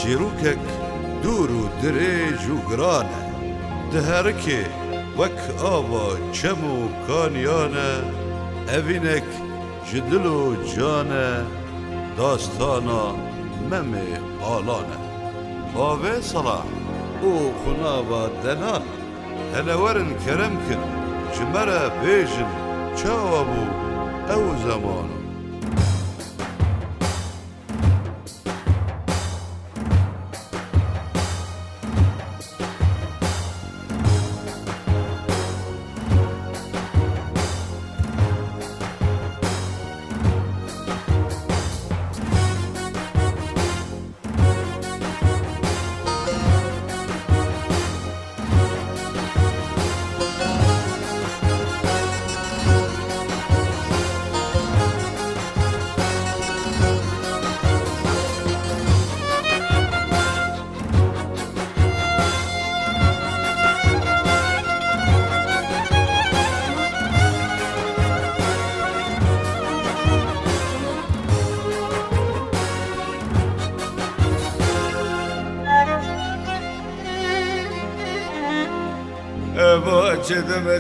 چیرۆکێک دوور و درێژ و گرانە دهەرکێ وەک ئاوا چەم و کانیانە ئەڤینێک ji dil û canê dastana memê alane Bavê sala û xunava denan hele werin kerem kin ji me re bêjin çawa bû ew zeman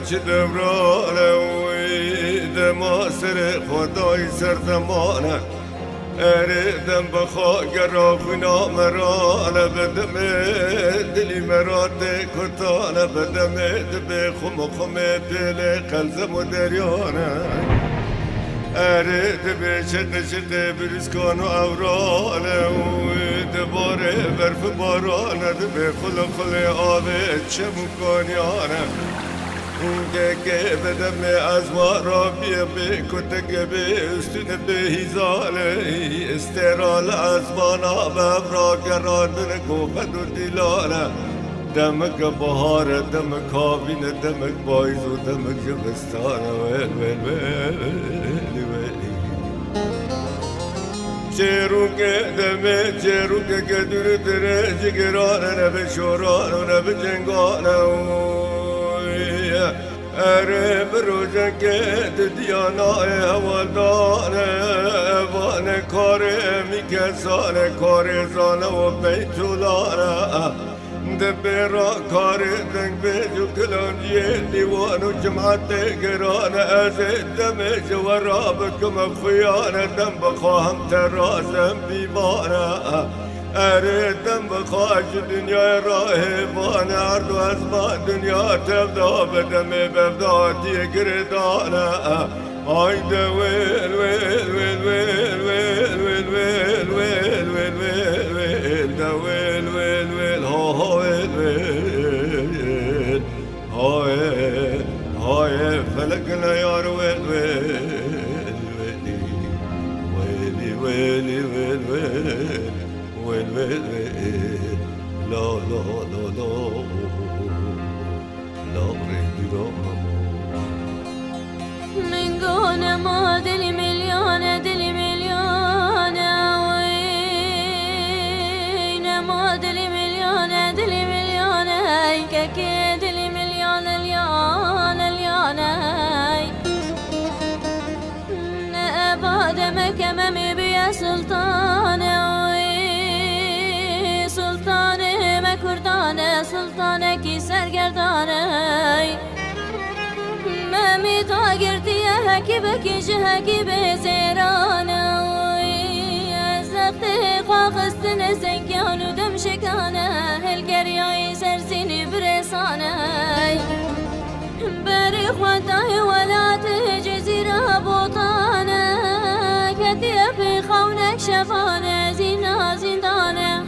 چه دمرانه وی دما سر خدای سر زمانه اره دم بخوا گرافینا مرانه بدم دلی مراد کتانه بدم دب خم خم دل قلزم و دریانه اره دب شد شد بریسکان و اورانه وی دباره برف بارانه دب خل خل آبه چمکانیانه که بدم از ما را بیا به کتک به استون به هیزاله استرال از بانا به را گرادن گوفد و دیلاله دمک بهار دمک آبین دمک بایز و دمک جبستانه ویل ویل ویل ویل چروکه دمه چروکه که دور دره جگرانه نبه شورانه و نبه جنگانه اره بروزه که دیانای هوالدانه وانه کاره میکسانه کاره زانه و بیتولانه دبیرا کاره دنگ بیجو کلانجیه دیوان و جمعت گرانه از دمه جورا بکم خیانه دم بخواهم ترازم بیبانه اره دم بخواهش دنیا راه بان عرض و ازمان دنیا تبدا بدم ببداتی گردانه آیده ویل ویل ویل ویل ویل ویل ویل ویل ویل ویل دا ویل ویل ویل ها ها ویل ویل های های فلکنا یار ویل ویل ویلی ویلی ویل ویل ويل ويل ويل لا لا لا لا لا أريد من قول ما دلي مليانة وين ما دلي مليانة كاكي دلي مليانة اليانة أباد مكممي بيا سلطانة سلطانه کی سرگردانه ممی تا گرتی هکی بکیش هکی به زیرانه از وقت خواقستن سنگان و دم شکانه هلگریای سرزینی برسانه بری خودای ولات جزیره بوطانه کتی بی خونک شفانه زینا زندانه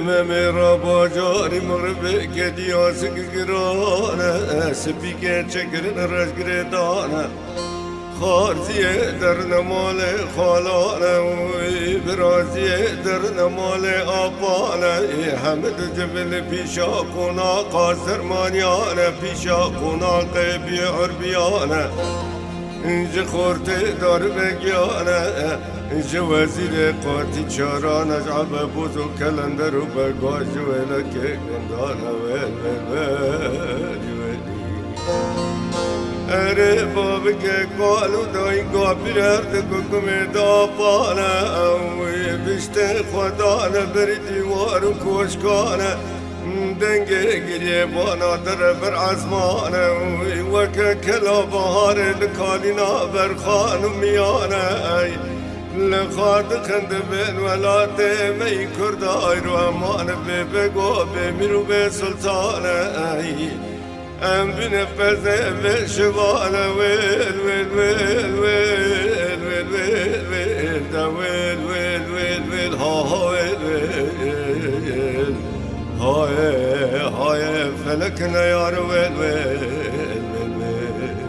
ممرا باجاری مغرب کدی آسک گرانه سپیکه چکرن رشگر دانه خارزیه در نمال خالانه برازیه در نمال آبانه حمد جبل پیشا کنا قاسر مانیانه پیشا کنا قیبی عربیانه اینجا خورته دار بگیانه اینجا وزیر قاتی چاران اجعب بوزو کلندر و بگاج ولکه گندانه اره باب که قالو دای گابیر هرد ککم دا پانه اوی بشت خدانه بری دیوار و کوشکانه دنگه گریه بانا در بر عزمانه وکه کلا بهار لکالینا بر خانم میانه لخاد خند بین ولات می کرد آیرو امان به بگو به میرو به سلطانه ام بنفذ به شبانه ویل ویل ویل ویل ویل ویل ویل دا ویل ویل ویل ویل ها ها ویل ویل های های فلک نیار ویل ویل ویل ویل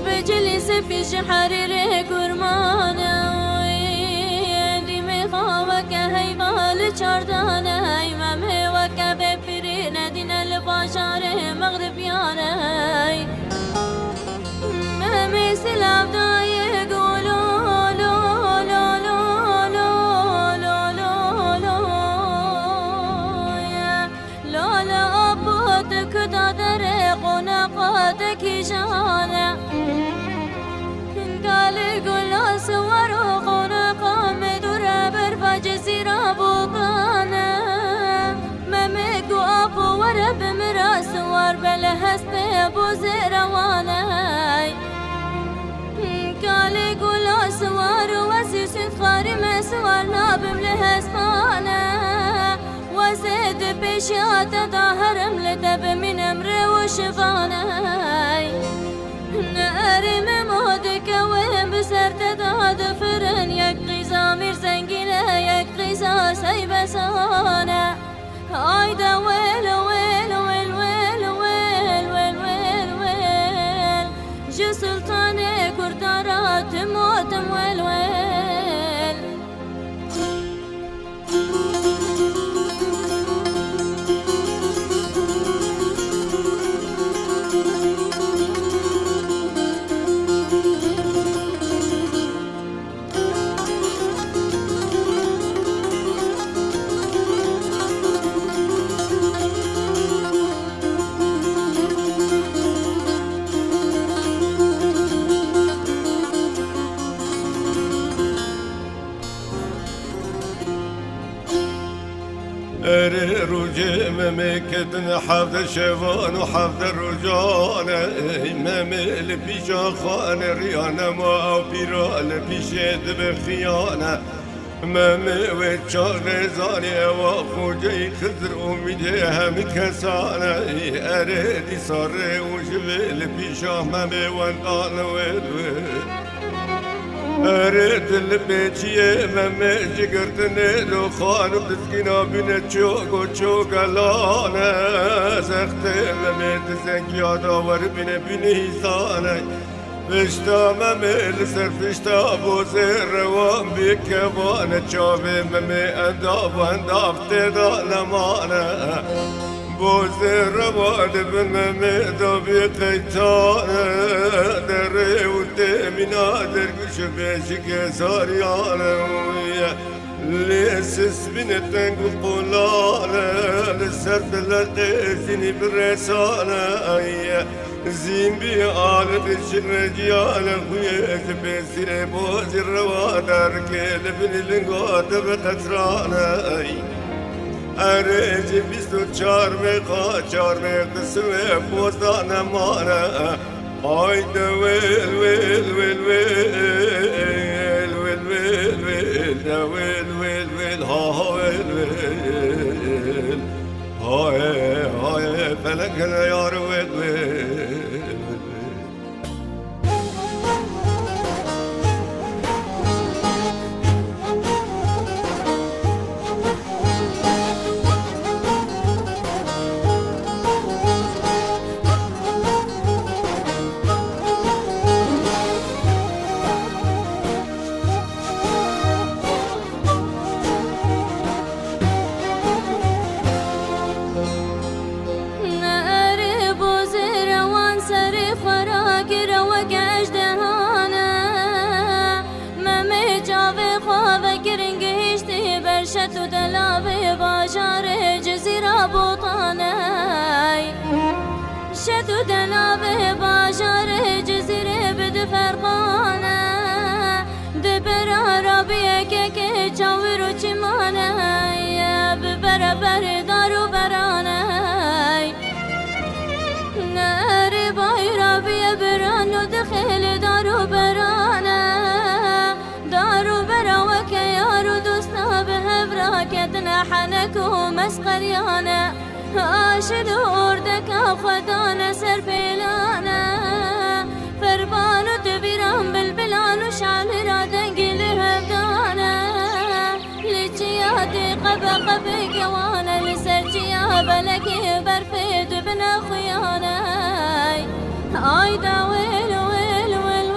بجلس في حرير كرمانا دمي خاوك هيبال چاردانا امامي وكبه فرين دين الباشار مغربيانا مامي سلاف داي قولو لو لو لو لو لو لو لو لو لا أبوتك دادر قناقاتك جانا قال قول سوارو قناقا مدور برفا جزيرة بوقانا ممكو أبو ورب مرا سوار بلهس بيبو زيروانا قال قول سوارو وسيس خاري مسوار نابم لهسبانا وزيد بشيات ظاهرم لدب من امر وشفانا ناري ممودك وين بسر تداد فرن يك زامير زنجينة يك سايبة سانا هايدا ويل ويل ويل ويل ويل ويل ويل ويل جو سلطاني كردارات موتم ويل ويل روجي ممكن حفظ شوان وحفظ الرجال ممل بيشا خان ريانا ما بيرال بيشد بخيانة مامي وچاغ زانی و خوجی خضر امیده هم کسانه اردی ساره و جبل پیشا مامي وندان ولوه ارد البيتيه مامي جگرتنه لو خانو بسكينا بين چوك و چوك لانا سخت مامي تزنگيا داور بين هيسانه فشتا ممل سر فشتا بوزر روان بكوان چاوه ممي انداف انداف تدا لمانا بوزر روان بن ممي دابي قيتان در و تمنا درگوش بشك ساريانا لسس بنتنق قولانا لسرد لقيزني بالرسانا زين بي آل بالشرجيانا خويز بسر بوز الروادر كيل باللنقات بقصرانا أريج بيستو چار ميقا چار ميقسمي بوزانا مانا هايد ويل ويل ويل ويل ويل ويل ويل ويل ويل ويل ها ويل ويل هاي هاي فلكنا يا ويل ويل شتو دلابي باجار جزيرة بوطاني شتو دلابي باجار جزيرة بدفرقانة دبر عربية كيكي جاورو چماني ببربر دارو براني ناري بايرابية برانو دخل دارو براني دارو برا وكيارو دوسنا بهبرا كدنا حنك ومسقريانا عاشد وردك خدانا سربيلانا فربانو تبيران بالبلان وشعلرا دنقي لهبدانا لجياتي قبا قبا قوانا لسرجيا بلكي برفيد بنا خيانا عايدا ويل ويل ويل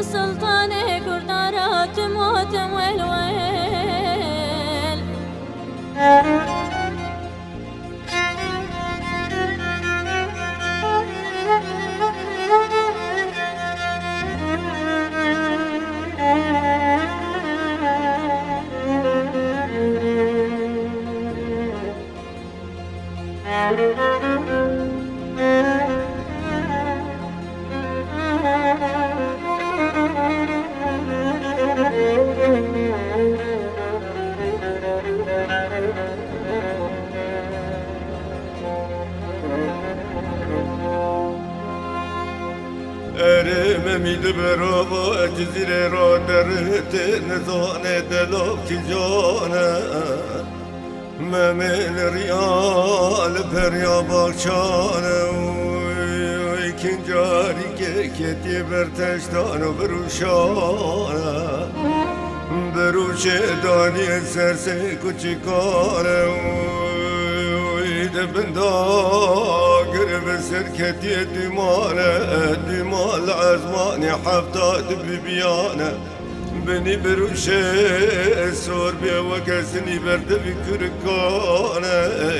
سلطاني كردارا تموت والويل ارممی دبرو جزیره را درت نزانه دلاب کی جانه ممن ریال پریا باغچانه کنجاری که کتی برتشتان و بروشانه بروچه دانی سرسه کچکانه بندا قرب سركتي دمال عزماني حفتات ببيانة بني بروشي سور بيا وكسني برد بكركانة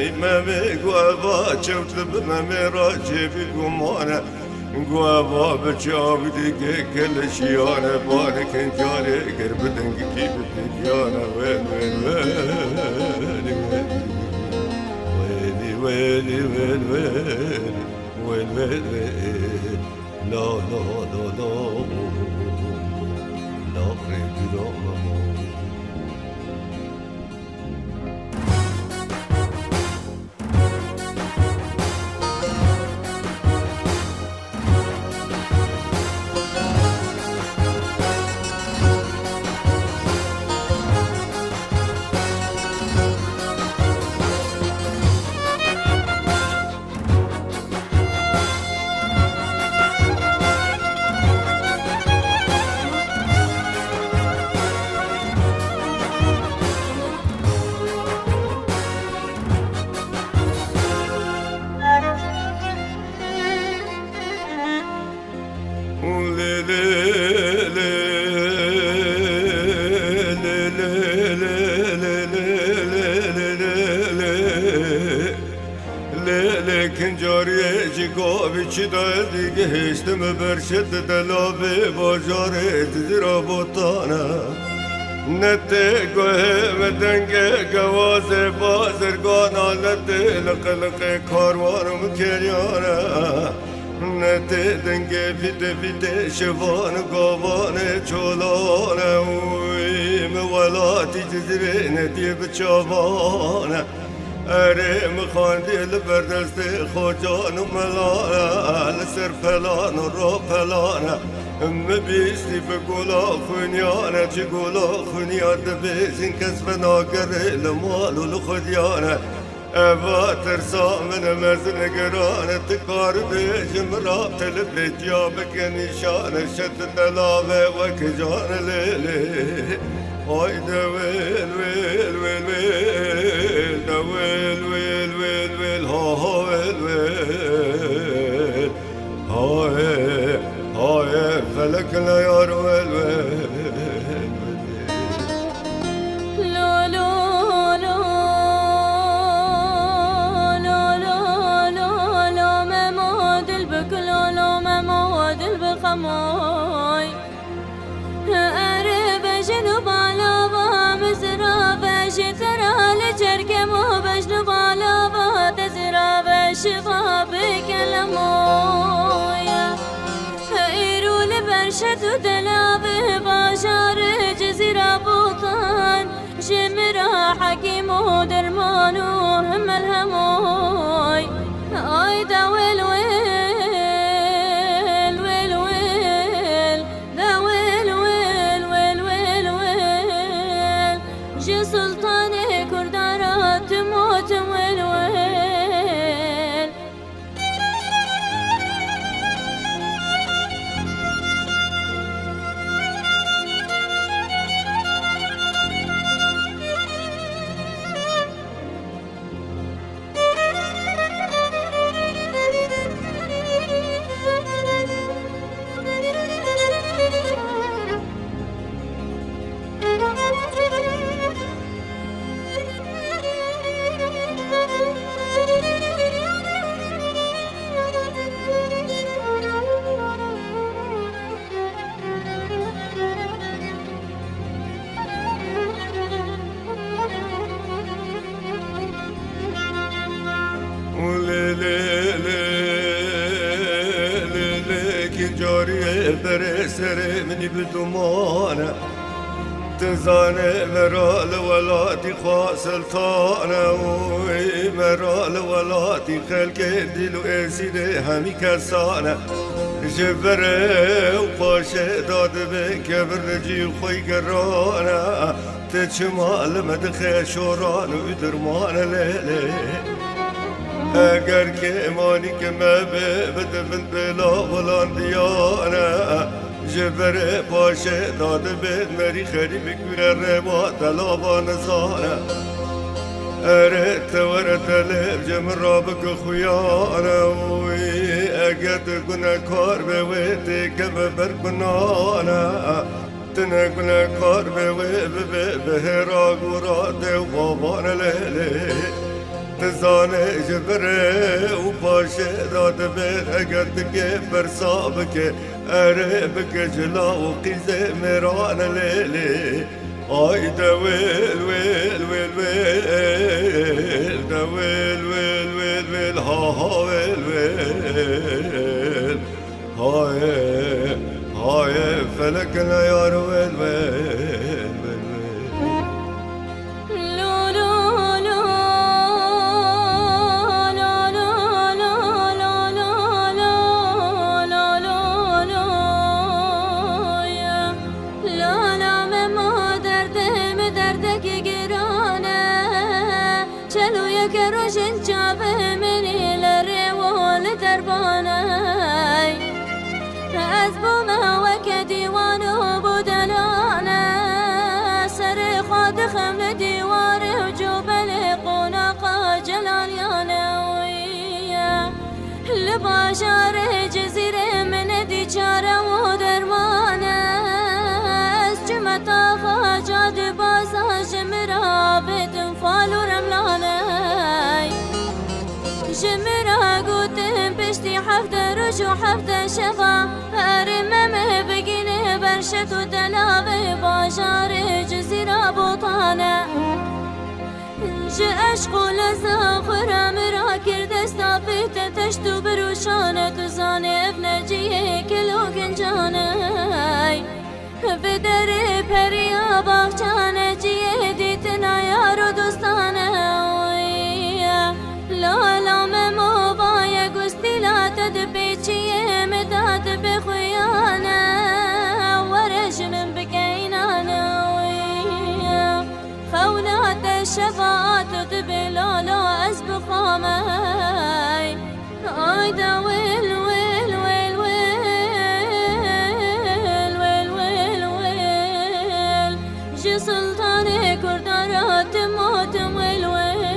إمامي قوابا شوت بمامي راجي بقمانة قوابا بشاوي دي كل شيانة بارك انجالي قرب دنقكي ببيانة وين وين وين ويل ويل ويل ويل ويل ويل لا لا لا لا لا ريت لا چی دای دیگه هشتم برشت دلابه باجاره زیرا بوتانه نته گوه مدنگه گوازه بازرگانا نته لقلق کاروانم کریانه نته دنگه فیده فیده شوان گاوانه چولانه اوی مولاتی جزیره ندیه بچاوانه اره مخاندی لبردست خوجان و ملانه لسر فلان و رو فلانه مبیستی به گولا خونیانه چه گولا خونیان دبیزین کس فناگره لمال و لخودیانه اوه ترسا من مرز نگرانه تکار بیجم راب تلبیت یا بکنیشانه شد دلاوه و کجان لیلی آی دویل ویل ویل ویل دویل ویل ویل ویل ها ها ویل ویل های های فلک نیار ویل ویل لو لو لو لو لو لو لو ممود البكل لو ممود البخموي أرب جنوب على مزرا بش ترى لجركم وبجنوب على تزرا بشباب كلمويا إيرو لبرشد دلابه باشار جزيرة بوطان جمرا حكيم ودرمان وهم الهموي آي داويل ويل ويل ويل داويل ويل ويل ويل ويل جي سلطان كردارات تموت ويل ويل جاریه بر سر منی بدمانه تزانه مرال ولاتی خواه سلطانه وی مرال ولاتی خلق دل و اسیده همی کسانه جبره و پاشه داده به کبر جی خوی گرانه تچمال مدخه شوران و درمان لیلی اگر که امانی که مبه بدفن بلا ولان دیانه جبر باشه داده به مری خری بکوره روا دلابا نزانه اره تور دلب جمع را بک خویانه وی اگر تگونه کار به وی تکه ببر کنانه تنه گونه کار به وی به را گورا دیو بابانه لیلی تزانه جبره و باشه داده به اگر تکه برسا بکه اره بکه جلا و قیزه میران لیلی آی دویل ویل ویل ویل دویل ویل ویل ویل ها ها ویل ویل های های فلک نیار ویل ویل روشن جابه منی لريوال درباني أزبو ما وك ديوان وبدلانا سري خاد خمل ديوار وجوبل قناقا جلاليانا ويا لباشار جزيرة من دي چارة ودرمانا اسجمتا خاجاد باسا جمرا بتنفال ورملانا جمرا قوتن بشت گشتی حفده روش و حفده شفا هرممه بگینه برشت و دلاوه باشار جزیره بوطانه جه عشق و لزا خورم را کرده استافیت تشتو بروشانه تو زانه افنجیه کلو گنجانه به در پریا باغچانه جیه دیتنا یار و دوستانه لالا ممو بای گستیلات دپیچیه مداد بخویانه ورش من بکینانه خولات الشفاعات دبلالا از بخامه آیدا ویل ویل ویل ویل ویل ویل ویل جی سلطان کردارات موتم ویل ویل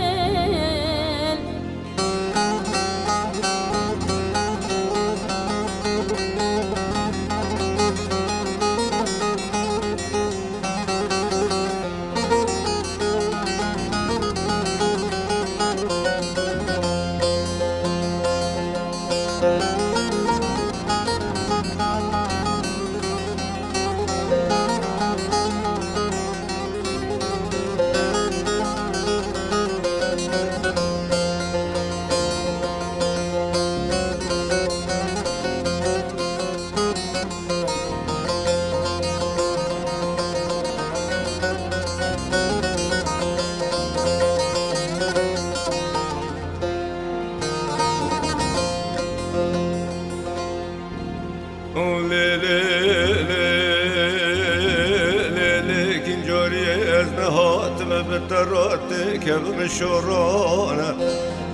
كبم شورانه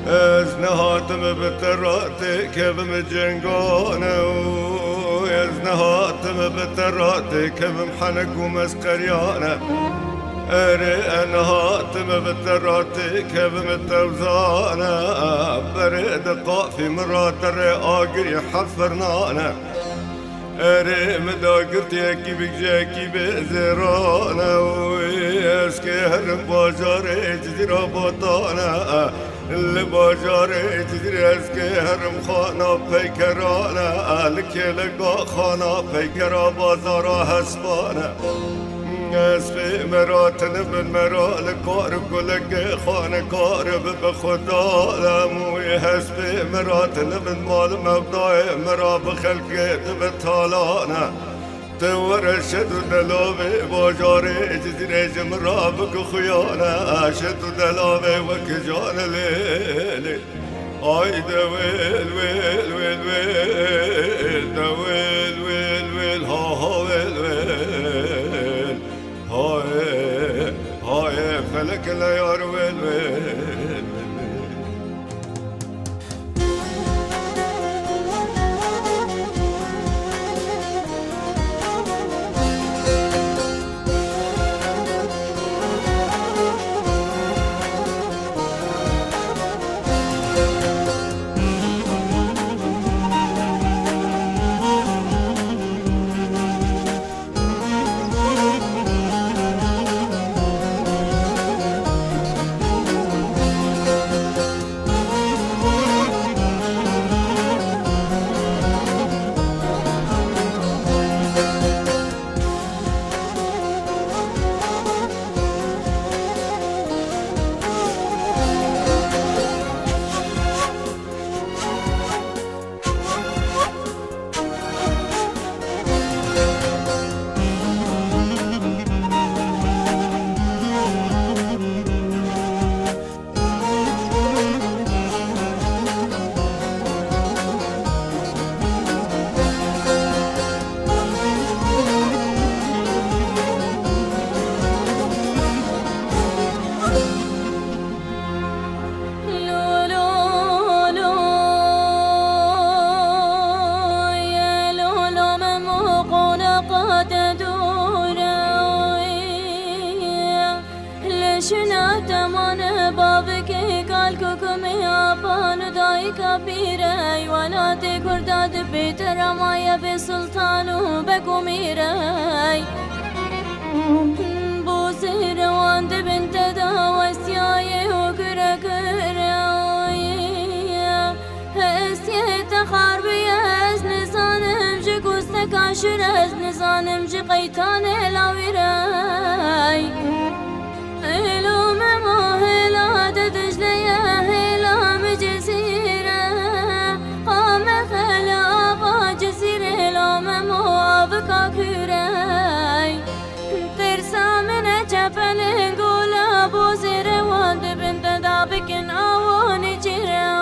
از نهاتم بترات كبم جنگانه از نهاتم بترات كبم حنق ومسقريانه اري نهاتم بترات كبم توزانه برد قافي مرات اقري حفرنانه اري مداقرت يكي بجاكي بزرانه ويسكي هرم بازار جزيرة بطانه اللي بازار جزيرة اسكي هرم خانه بيكرانه لكي لقا خانه بيكرا بازارا هسبانه اسفي مراتن بالمرال كارب قلق خانه كارب بخدا لموي هسفي مراتن بالمال مبداي مرا بخلقت بطالانه تورشد دلاوي باجاري جزيرة جمرا بك خيانه اشد دلاوي وكجان ليلي اي دويل ويل ويل ويل دويل ويل ويل ها ويل ويل هاي هاي فلك لا يار ويل ويل كبيرة ولاتي كرداد بيت رمايا بسلطانو بقميرة بوسي روان بنت دا وسياي وكرة كرة اسيا زانم جی قیتان لاویرای هلو ممو هلا دجلیه هلا مجزیره قام خلا آقا جزیره هلا ممو آبکا کورای ترسا من چپن گولا بوزیره واند بند دا بکن آوانی جیره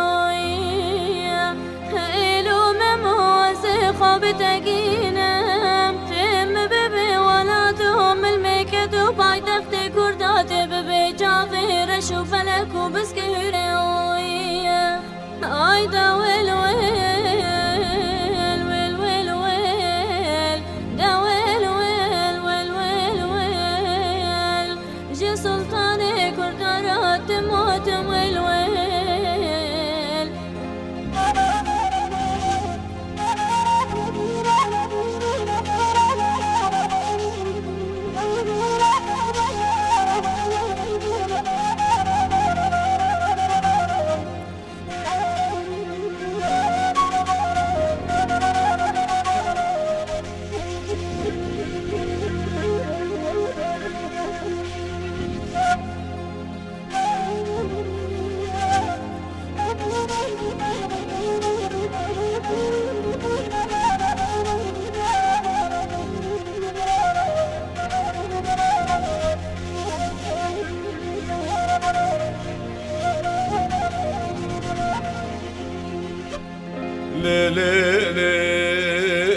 هلو ممو از خواب تگینم تم ببی ولادهم المکد و پایتخت کردات ببی جاغیر شو فلکو بسکره آی دا ویل ویل ویل ویل ویل دا ویل ویل ویل ویل ویل جی سلطان کردارات موتم ویل ویل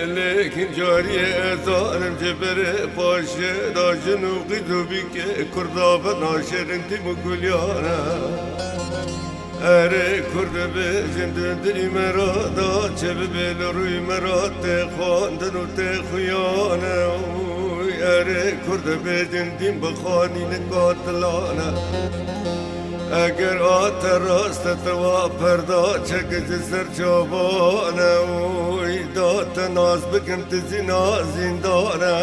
لیکن جاری ظالم جبر پاشه دا جنوقی دوبی که کردابه ناشرین تیم گلیانه اره کرد به زندون دلی مرا دا چه ببیل روی مرا تخواندن و تخویانه اره کرد به زندین بخوانین قاتلانه اگر آت راست توا پردا چک جسر چوبانه اوی دات ناز بکن تزی نازیندانه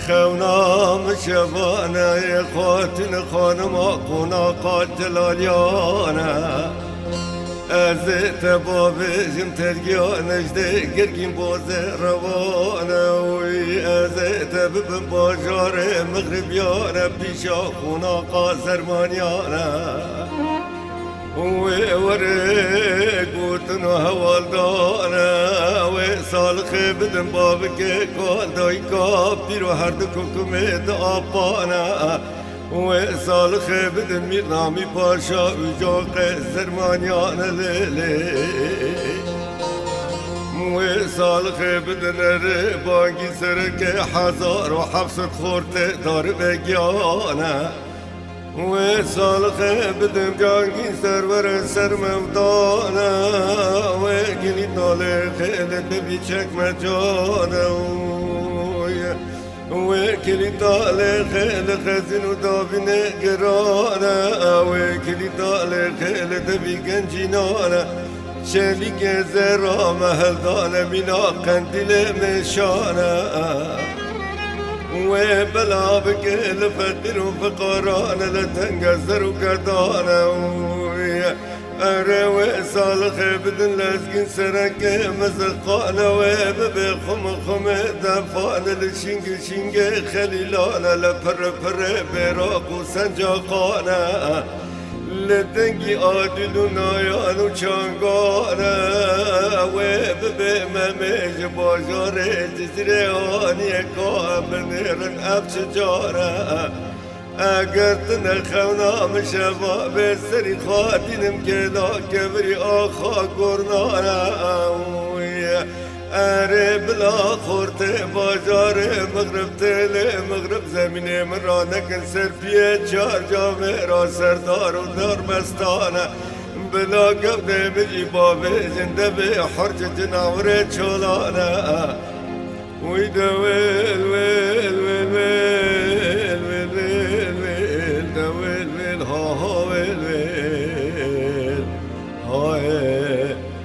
خونام شبانه خاتن خانم قناقا جلالیانه از تبابجم ترگیانش ده گرگیم بازه روانه وی از تبب باجار مغربیانه پیشا خوناقا زرمانیانه وی وره گوتن و حوالدانه وی سالخ بدن بابکه کال دای کابیر و هر دو کمید آپانه و سالخ بدن میرنامی پاشا اجاق زرمانیان لیلی و سالخ بدن اره بانگی سرک 1700 خورت دار بگیانه و سالخ بدن جانگی سرور سرمودانه و گلی تاله خیل دبی چک مجانه وكلي طالع خيل خزن ودابن قرانا وكلي طالع خيل دبي جنجنانا شالك زرا مهل دانا بنا قندل مشانا وبلا بكل فقر وفقرانا لتنقزر وكردانا أروي صالح بدن لازقين سرك مزقانا وببي خم دفانا لشنق شنق خليلانا لفر براق وسنجاقانا لدنقي آدل ونايان وشانقانا وببي مميج باجار جزرياني كابر نيرن أبشجارا اگرتن خونام شباب سری خاتینم کلا کبری آخا گرنانا اره بلا خورت بازار مغرب تل مغرب زمین من را نکن سر پیه چار جامع را سردار و دار مستانه بلا قبل مجی باب زنده به حرج جناور چولانه ویدا ویل ویل ویل ویل ویل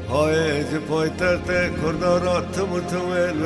های جی پای تخت کردارات تموتم ویل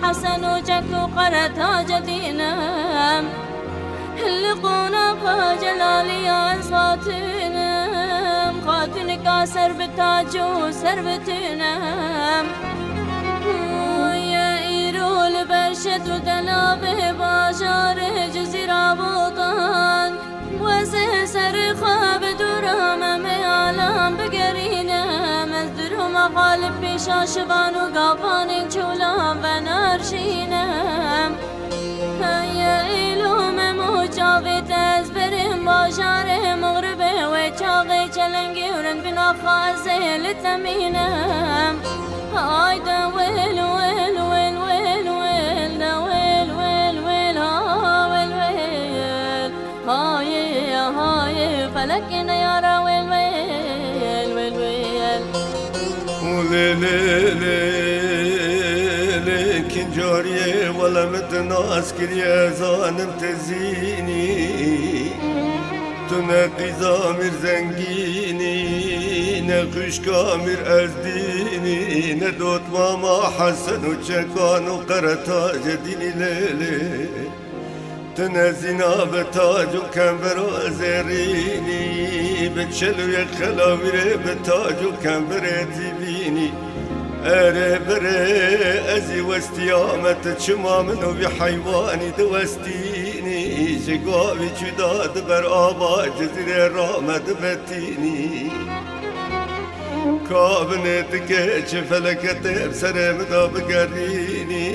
حسن وجك وقرتها جدينم اللقونا جلالي أنصاتنم خاتنك سربتاج وسربتنم يا إيرول برشد ودلابه باجار جزيرة بوطان وسر خواب دورم ميالام بقرينه مزدرهم غالب بيشا شبان وقابان جولام بنارشينه يا إلوم مجاوي تزبرم باجاره مغربه وچاغي چلنگي ورن بنا خازه لتمينه هاي دا ويل ويل ويل ويل ويل دا ويل ويل ويل ها ويل ويل هاي هاي فلكنا يا را ويل ويل ويل ويل لكن جارية ولا متناس كريا زانم تزيني تنقي زامر زنگيني نخش كامر أزديني ندوت ماما حسن وشكان وقرتا جديني ليلي تنزينا بتاج وكمبر زريني بتشلو يا خلاوير بتاج وكمبر تبيني أري بري أزي واستيامة شما منو بحيواني دوستيني شقابي شداد بر آبا جزيرة رامد بتيني كابنت كيش فلكت بسر مدا بقريني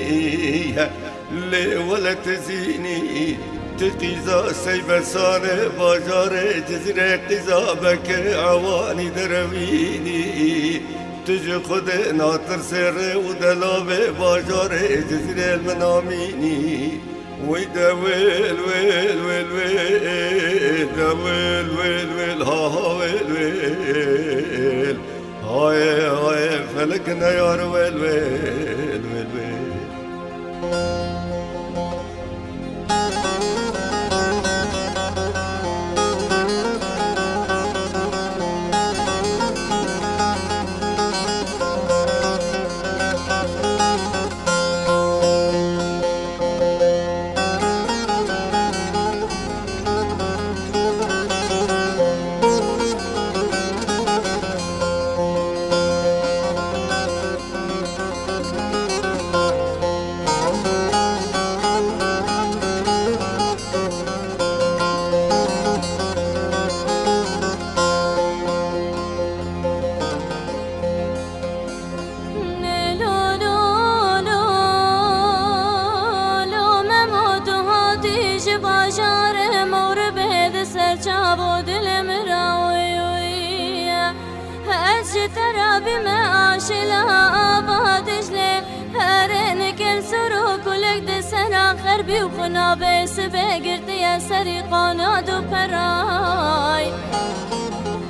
لي ولا تزيني تقيزا سيب سار باجار جزيرة قزابك عواني درويني تجي خد ناطر سر ودلابه باجار جزيرة المناميني ويدا ويل ويل ويل ويل دا ويل ويل ويل ها ويل ويل هاي هاي فلكنا يا ويل ويل ويل ويل ترى بما عاشلا آبادش لي هرن كل سروك ولك دسنا خربي وخنا بس بقرت يا سريقانا دو براي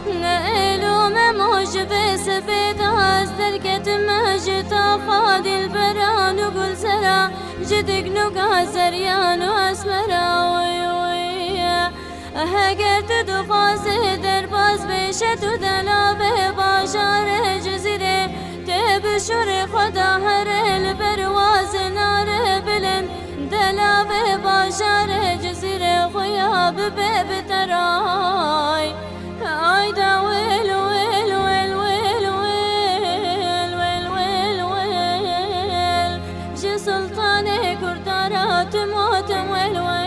نقلو مموج بس بداز دركت مجتا خادي البران وقل سرا جدك نقا زريان واسمرا ويويا هقرت دخاز درباز بيشت ودلابه باجار جزيرة تبشر خدا هر البرواز نار بلند دلابه باجار جزيرة خياب باب تراي عايدا ويل ويل ويل ويل ويل ويل ويل ويل جي سلطاني كردارات موتم ويل ويل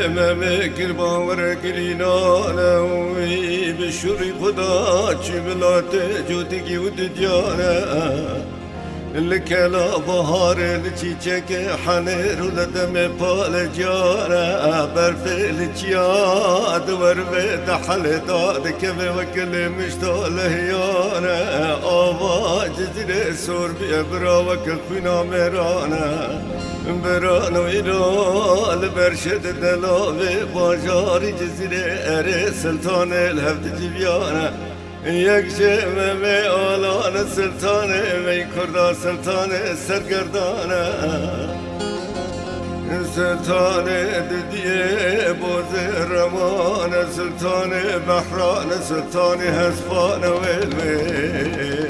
ممكر باور كرينا وي بشري خدا چبلات جوتي ود جانا لكلا بهار لچیچک حنر ولدم پال جانا برف لچیاد ور به دحل داد که وکل مشتال هیانا آواز زیر سور بی برا وکل خوینا میرانا برانو ایرال برشد دلاوه باجاری جزیره اره سلطان الهفت جیبیانا یک جمع می آلان سلطانه می کردا سلطانه سرگردانه سلطانه دیدیه بوز رمان سلطانه بحران سلطانه هزفان ویلوی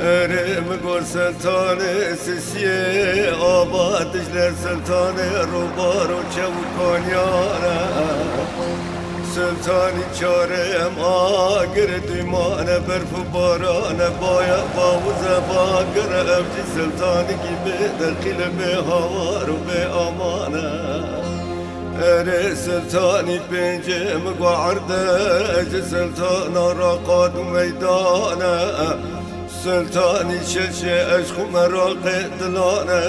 اره مگو سلطانه سسیه آباد دجله سلطانه روبار و چوکانیانه سلطانی چارم آگر دیمانه برف و بارانه بایا باوزه باگر افجی سلطانی کی به دخیل به هوار و به آمانه اره سلطانی پنجه مگو عرده اج سلطان را قاد و میدانه سلطانی شش عشق مراق دلانه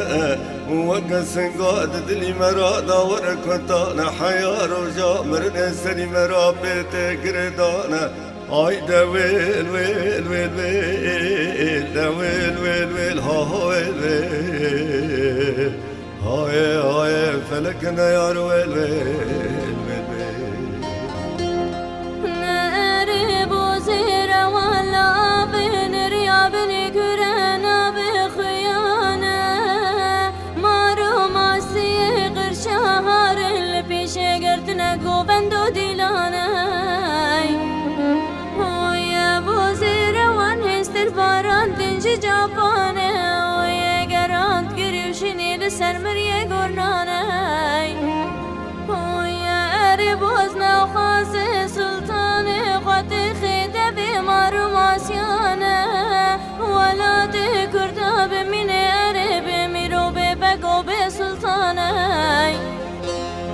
وقت سنقاد دلي مرا دور كنتانا حيار وجا مرن سري مرا بيت قردانا اي دا ويل ويل ويل ويل دا ويل ويل ويل ها ويل ويل هاي هاي فلكنا يا ويل ويل ويل ويل نقرب وزير ولا بن رياب نكرنا بخيانة مارو ماسي غير شهر البيش قرتنا قوبندو ديلانا ويا بوزير وان هستر باران دنج جابانا ويا قرانت قريوشني لسر مريا قرنانا ويا قربوزنا وخاصي سلطاني خاطي خيدة بمارو ماسيانا ولا تكرتا بميني قرب ميرو ببقو بسلطاني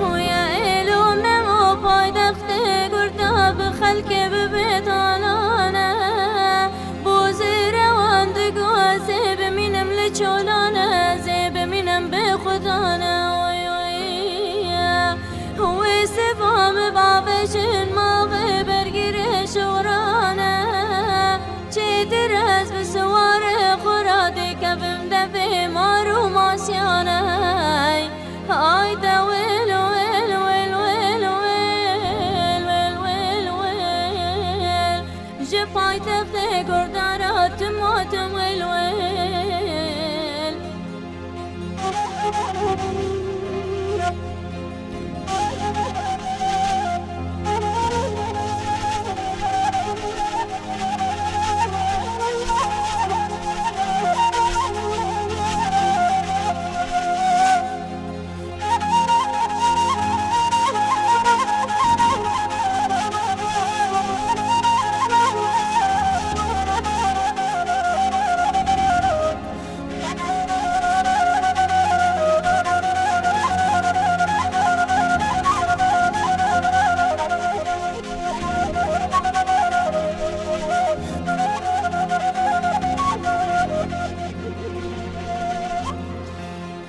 ويا إلو نمو بايدخت قرتا بخلك ببيتانا بوزير واندقو زيب منم لچولانا زيب منم بخدانا وسفام بابشن ما غبر گیرش ورانا چه درز بسوار خورادی کبم دفه مارو ماسیانا های دا ویل ویل ویل ویل ویل ویل ویل ویل جه پای تخته گردارا تماتم ویل ویل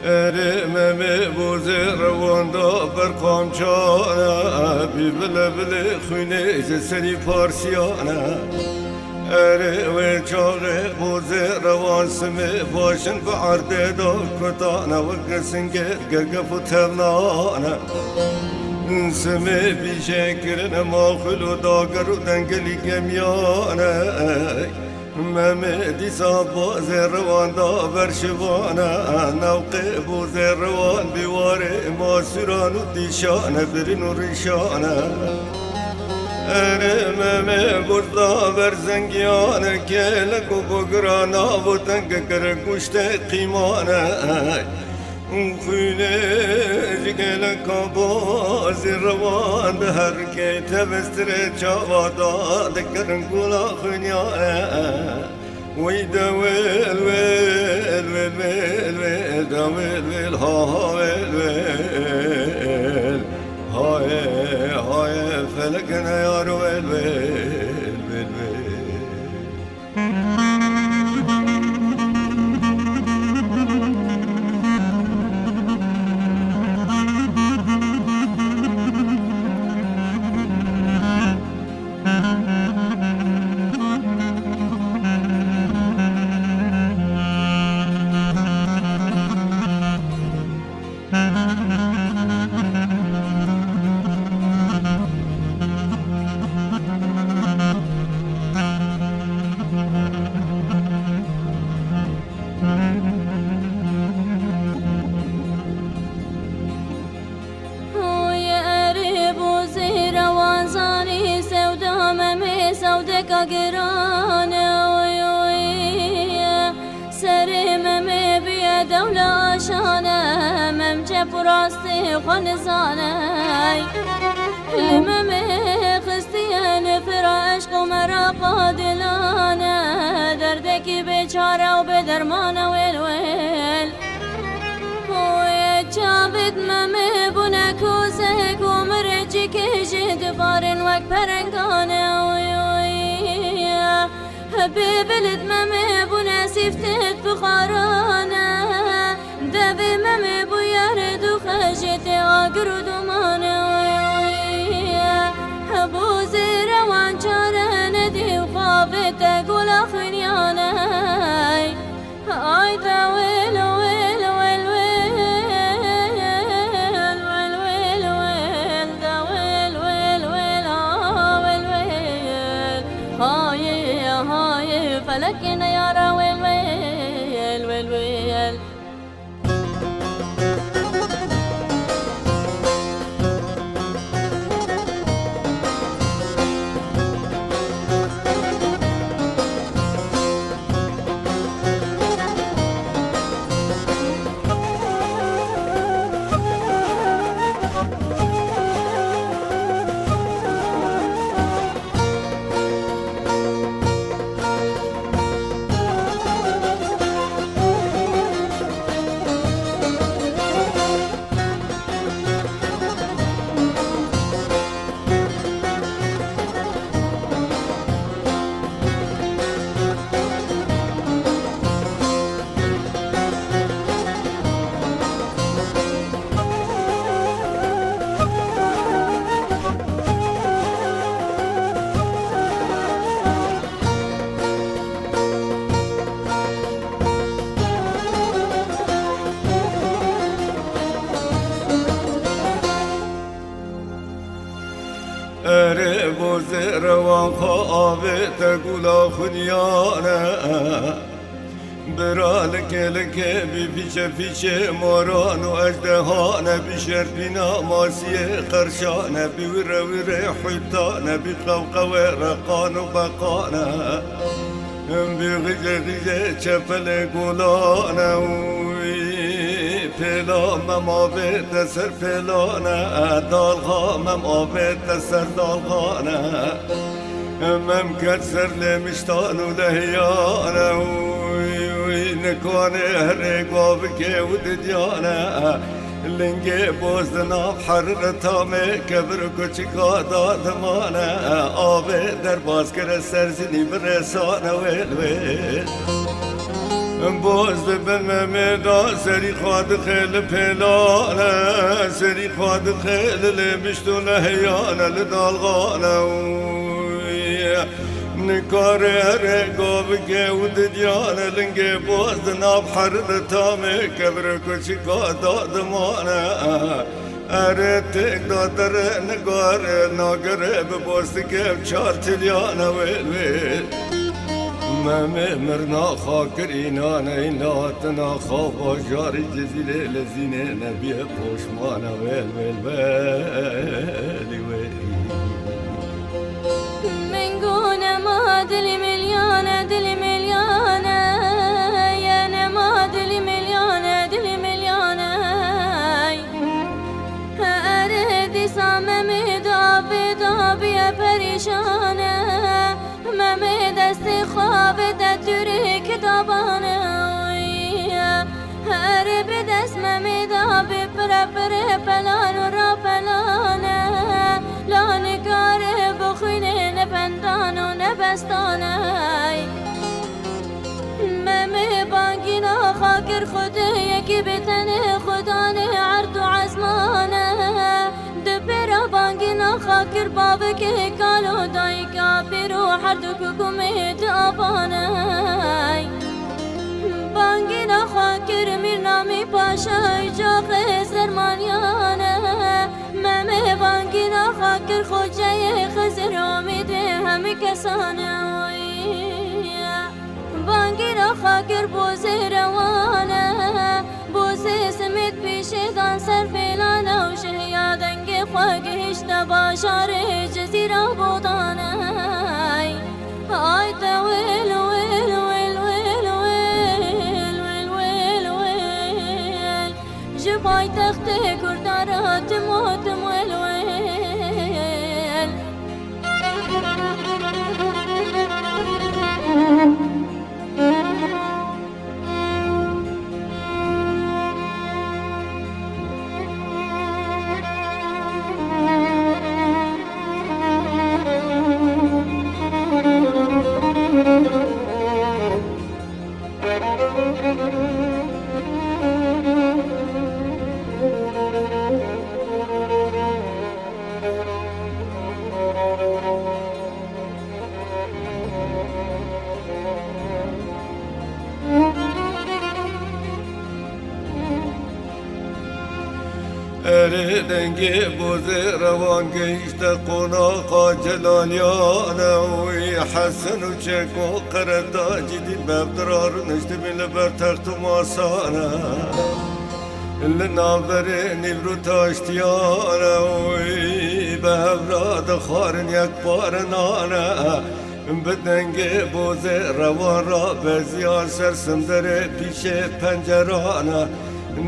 ارمم بوزر واندا برقام چانا بی بله بله خونه جسری پارسیانا اره و چاقه بوزر وانسمه باشن بعرده دا کتانا و قسنگه گرگف و تبنانا سمه بیشه کرن ماخلو داگر و دنگلی گمیانا ممدی صابو زروان دا برشوانا نوقع بو زروان بیواره ما سران و دیشان برین و ریشانا ارمم بردا برزنگیان که لگو بگرانا و تنگ کر گوشت قیمانا خونه جگل کاباز روان به هر که تبستر چاوادا دکرن گولا خونیانه وی دا ویل ویل ویل ویل ویل دا ویل ویل ها ویل ویل های های فلکن یار ویل ویل ویل ویل گرانه سری ممی بیا دولة آشانه ممجه پراستی خونزانه لممی خستیان فرا عشق و مرا قادلانه دردکی بیچاره و به درمانه ویل ویل جابت ممی بونه کوزه کومر جی که جد بارن وک پرنگانه ببلد ممی بونه سیفتت بخارانه دوی ممی بویر دو خجت آگر و دومانه بوزی روان چاره ندی و خوابت گل آخرینیانه آی دویل ویل ویل فلكنا يا ويل ويل ويل ويل اره بوزه روان خوابت گلا خونیانه برا لکه لکه بی پیچه پیچه ماران و اجدهانه بی شرپینا ماسیه قرشانه بی وره وره حیطانه بی قوقوه رقان و بقانه بی غجه غجه چپل گلانه پیلا مم آبید سر پیلانه دالغا مم آبید سر دالغانه مم کد سر لمشتان و لحیانه نکانه هر گاب که و دیانه لنگه بوزدنا حررتامه کبر کچکا دادمانه آبه در بازکر سرزنی برسانه ویل ویل باز بمه دا سری خواد خیل پیلانه سری خواد خیل لبشتو لحیانه لدالغانه نکار هر گاب که و دیانه لنگه باز ناب حرد تامه کبر کچکا دادمانه اره تک دادر نگار ناگره بباستی که چار تلیانه ویل ویل ممه مرنا خاکر اینانه ایناتنا خواب جاری جزیله لزینه نبیه پوشمانه ویل ویل ویل ویل من گونه ما دلی میلیانه دلی میلیانه یعنی ما دلی میلیانه دلی میلیانه اره دیسا ممی دابی دابی پریشانه ممی دستی خواب دوری کتابانه اره به دست ممی دابی پر پلان و را پلانه لانگاره بخونه نپندان و نبستانه ممی بانگینا خاکر خوده یکی بتنه خدانه عرض و عزمانه دپرا بانگینا خاکر بابه که کالو دای کافر و هر دو ککومت آبانه بانگینا خاکر میرنامی پاشای جاق زرمانیانه ممه بانگینا خاکر خوجه خزر آمیده همه کسانه بانگینا خاکر بوزه روانه بوزه سمت پیش دان سر فیلانه و شهیادنگ خواگهشت باشار جزیره بودانه دنگی بوزه روان گیشت قناقا جلالیانه وی حسن و چک و قردا جدی ببدرار نشت بین لبر تخت و ماسانه لنابر نیورو تاشتیانه وی به هفراد خارن یک بارنانه بدنگ بوزه روان را به زیان سرسندره پیش پنجرانه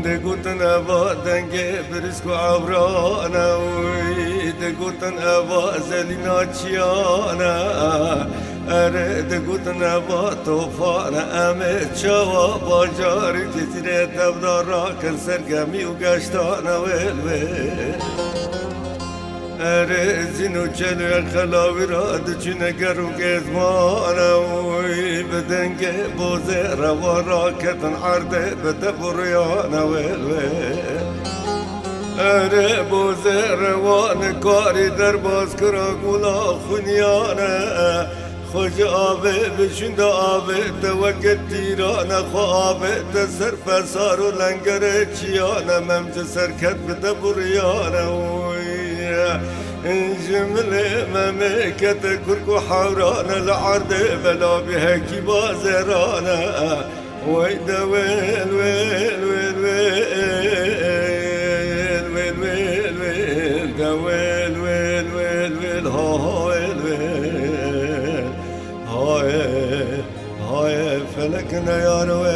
دگوتن اوا دنگ برسکو عورانه وی دگوتن اوا زلینا چیانه اره دگوتن اوا توفانه امه چوا باجار جزیره تبدار را کن سرگمی و گشتانه ویل اره زینو چلو خلاوی را دچونه گرو گزمانه وی بدنگ بوزه روان را کتن عرده بدبریانه ویل اره بوزه روان کاری در باز کرا گولا خونیانه خوش آبه بشند آبه دوکت تیرانه خو آبه دسر فسار و لنگر چیانه ممز سرکت بدبریانه وی جمله مملكة كركو حورانا العرض بلا بها كي بازرانا ويدا ويل ويل ويل ويل ويل ويل ويل دا ويل ويل ويل ويل ها ويل ويل هاي هاي فلكنا يا رويل